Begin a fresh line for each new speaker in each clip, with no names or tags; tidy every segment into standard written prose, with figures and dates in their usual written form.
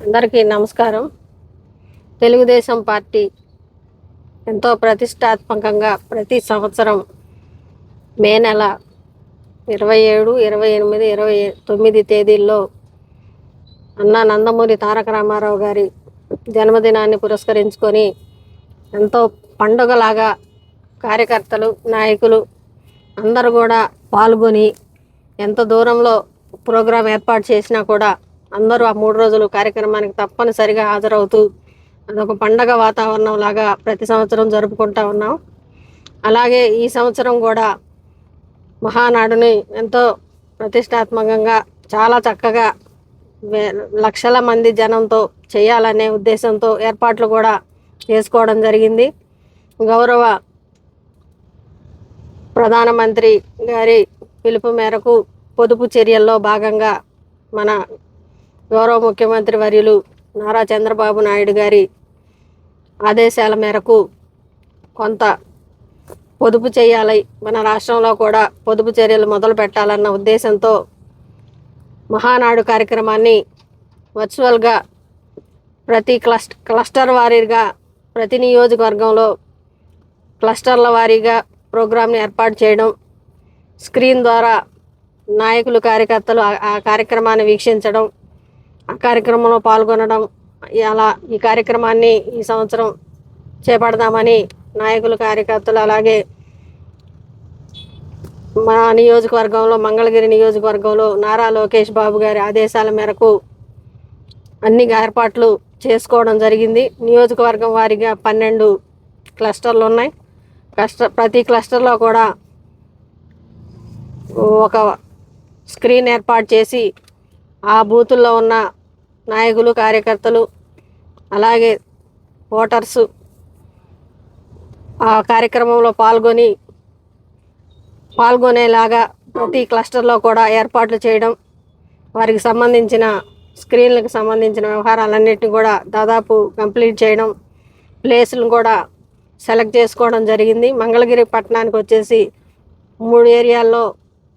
అందరికీ నమస్కారం. తెలుగుదేశం పార్టీ ఎంతో ప్రతిష్టాత్మకంగా ప్రతి సంవత్సరం మే నెల 27, 28, 29 తేదీల్లో అన్నా నందమూరి తారక రామారావు గారి జన్మదినాన్ని పురస్కరించుకొని ఎంతో పండుగలాగా కార్యకర్తలు, నాయకులు అందరూ కూడా పాల్గొని ఎంత దూరంలో ప్రోగ్రాం ఏర్పాటు చేసినా కూడా అందరూ ఆ 3 రోజులు కార్యక్రమానికి తప్పనిసరిగా హాజరవుతూ అదొక పండగ వాతావరణం లాగా ప్రతి సంవత్సరం జరుపుకుంటూ ఉన్నాం. అలాగే ఈ సంవత్సరం కూడా మహానాడుని ఎంతో ప్రతిష్టాత్మకంగా చాలా చక్కగా లక్షల మంది జనంతో చేయాలనే ఉద్దేశంతో ఏర్పాట్లు కూడా చేసుకోవడం జరిగింది. గౌరవ ప్రధానమంత్రి గారి పిలుపు మేరకు పొదుపు చర్యల్లో భాగంగా మన గౌరవ ముఖ్యమంత్రి వర్యులు నారా చంద్రబాబు నాయుడు గారి ఆదేశాల మేరకు కొంత పొదుపు చేయాలి, మన రాష్ట్రంలో కూడా పొదుపు చర్యలు మొదలు పెట్టాలన్న ఉద్దేశంతో మహానాడు కార్యక్రమాన్ని వర్చువల్గా ప్రతి క్లస్టర్ వారీగా ప్రతి నియోజకవర్గంలో క్లస్టర్ల వారీగా ప్రోగ్రాంని ఏర్పాటు చేయడం, స్క్రీన్ ద్వారా నాయకులు, కార్యకర్తలు ఆ కార్యక్రమాన్ని వీక్షించడం, ఆ కార్యక్రమంలో పాల్గొనడం, అలా ఈ కార్యక్రమాన్ని ఈ సంవత్సరం చేపడదామని నాయకులు, కార్యకర్తలు అలాగే మా నియోజకవర్గంలో మంగళగిరి నియోజకవర్గంలో నారా లోకేష్ బాబు గారి ఆదేశాల మేరకు అన్ని ఏర్పాట్లు చేసుకోవడం జరిగింది. నియోజకవర్గం వారీగా 12 క్లస్టర్లు ఉన్నాయి. ప్రతి క్లస్టర్లో కూడా ఒక స్క్రీన్ ఏర్పాటు చేసి ఆ బూతుల్లో ఉన్న నాయకులు, కార్యకర్తలు అలాగే ఓటర్సు ఆ కార్యక్రమంలో పాల్గొనేలాగా ప్రతి క్లస్టర్లో కూడా ఏర్పాట్లు చేయడం, వారికి సంబంధించిన స్క్రీన్లకు సంబంధించిన వ్యవహారాలన్నింటినీ కూడా దాదాపు కంప్లీట్ చేయడం, ప్లేసులను కూడా సెలెక్ట్ చేసుకోవడం జరిగింది. మంగళగిరి పట్టణానికి వచ్చేసి 3 ఏరియాల్లో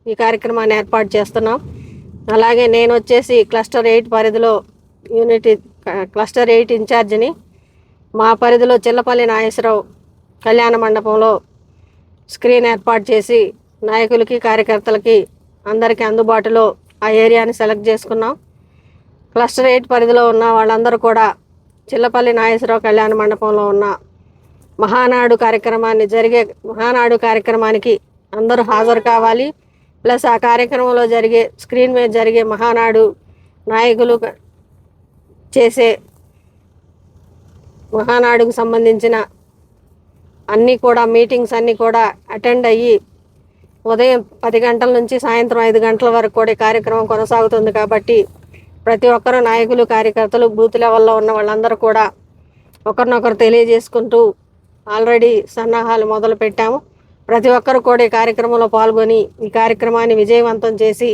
ఈ కార్యక్రమాన్ని ఏర్పాటు చేస్తున్నాం. అలాగే నేను వచ్చేసి క్లస్టర్ 8 పరిధిలో క్లస్టర్ 8 ఇన్ఛార్జిని. మా పరిధిలో చిల్లపల్లి నాగేశ్వరరావు కళ్యాణ మండపంలో స్క్రీన్ ఏర్పాటు చేసి నాయకులకి, కార్యకర్తలకి అందరికీ అందుబాటులో ఆ ఏరియాని సెలెక్ట్ చేసుకున్నాం. క్లస్టర్ 8 పరిధిలో ఉన్న వాళ్ళందరూ కూడా చిల్లపల్లి నాగేశ్వరరావు కళ్యాణ మండపంలో ఉన్న మహానాడు కార్యక్రమానికి అందరూ హాజరు కావాలి. ప్లస్ ఆ కార్యక్రమంలో స్క్రీన్ మీద జరిగే మహానాడు నాయకులు చేసే మహానాడుకు సంబంధించిన మీటింగ్స్ అన్నీ కూడా అటెండ్ అయ్యి ఉదయం 10 గంటల నుంచి సాయంత్రం 5 గంటల వరకు కూడా కార్యక్రమం కొనసాగుతుంది. కాబట్టి ప్రతి ఒక్కరు నాయకులు, కార్యకర్తలు, బూత్ లెవెల్లో ఉన్న వాళ్ళందరూ కూడా ఒకరినొకరు తెలియజేసుకుంటూ ఆల్రెడీ సన్నాహాలు మొదలు పెట్టాము. ప్రతి ఒక్కరు కూడా ఈ కార్యక్రమంలో పాల్గొని ఈ కార్యక్రమాన్ని విజయవంతం చేసి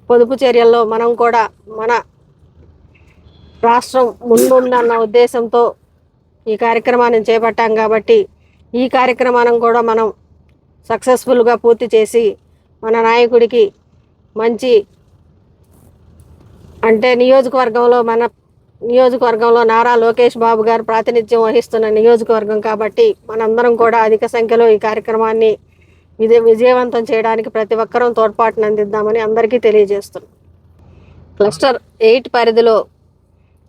పొదుపు చర్యల్లో మనం కూడా మన రాష్ట్రం ముందుందన్న ఉద్దేశంతో ఈ కార్యక్రమాన్ని చేపట్టాం. కాబట్టి ఈ కార్యక్రమాన్ని కూడా మనం సక్సెస్ఫుల్గా పూర్తి చేసి మన నాయకుడికి మంచి నియోజకవర్గంలో నారా లోకేష్ బాబు గారు ప్రాతినిధ్యం వహిస్తున్న నియోజకవర్గం కాబట్టి మనందరం కూడా అధిక సంఖ్యలో ఈ కార్యక్రమాన్ని విజయవంతం చేయడానికి ప్రతి ఒక్కరూ తోడ్పాటును అందిద్దామని అందరికీ తెలియజేస్తున్నాం. క్లస్టర్ 8 పరిధిలో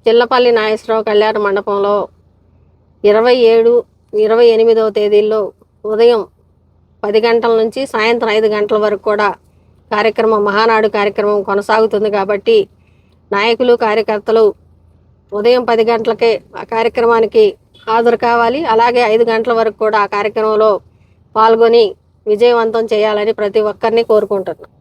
చిల్లపల్లి నాగేశ్వరరావు కళ్యాణ మండపంలో 27, 28వ తేదీల్లో ఉదయం 10 గంటల నుంచి సాయంత్రం 5 గంటల వరకు కూడా మహానాడు కార్యక్రమం కొనసాగుతుంది. కాబట్టి నాయకులు, కార్యకర్తలు ఉదయం 10 గంటలకే ఆ కార్యక్రమానికి హాజరు కావాలి. అలాగే 5 గంటల వరకు కూడా ఆ కార్యక్రమంలో పాల్గొని విజయవంతం చేయాలని ప్రతి ఒక్కరిని కోరుకుంటున్నాను.